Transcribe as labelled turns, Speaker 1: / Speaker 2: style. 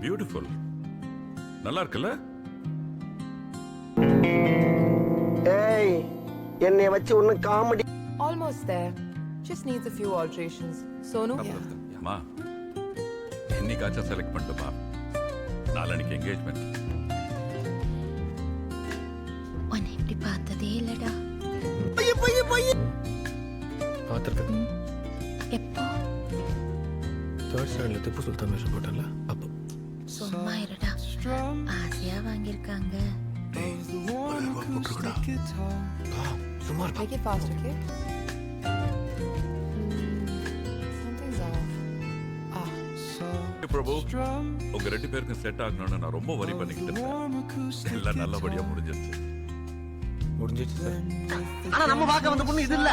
Speaker 1: Beautiful. நல்லா இருக்குல்ல?
Speaker 2: ஏய், என்னை வச்சு ஒண்ணு comedy.
Speaker 3: Almost there. Just needs a few alterations. Sonu?
Speaker 1: அம்மா, என்னைக்காச்சும் செலக்ட் பண்ணிட்டுமா? நாளைக்கு என்கேஜ்மெண்ட்.
Speaker 4: உன்னை இப்படி பார்த்ததே இல்லடா.
Speaker 5: பார்த்துருக்கேன்.
Speaker 4: எப்போ?
Speaker 5: தேர்ட் ஸ்டாண்டர்ட்ல திப்பு சுல்தான் வேஷம் போட்டல அப்போ.
Speaker 4: சும்மா இருடா. ஆசையா வாங்கியிருக்காங்க.
Speaker 5: சும்மா
Speaker 3: Make it fast, okay? Something's off.
Speaker 1: பிரபு, உங்க ரெண்டு பேருக்கும் செட் ஆகணும்னு நான் ரொம்ப வரி பண்ணிக்கிட்டு இருந்தேன். எல்லாம் நல்லபடியா முடிஞ்சிருச்சு.
Speaker 5: முடிஞ்சிச்சு சார்.
Speaker 2: ஆனா நம்ம பார்க்க வந்த பொண்ணு இது இல்ல.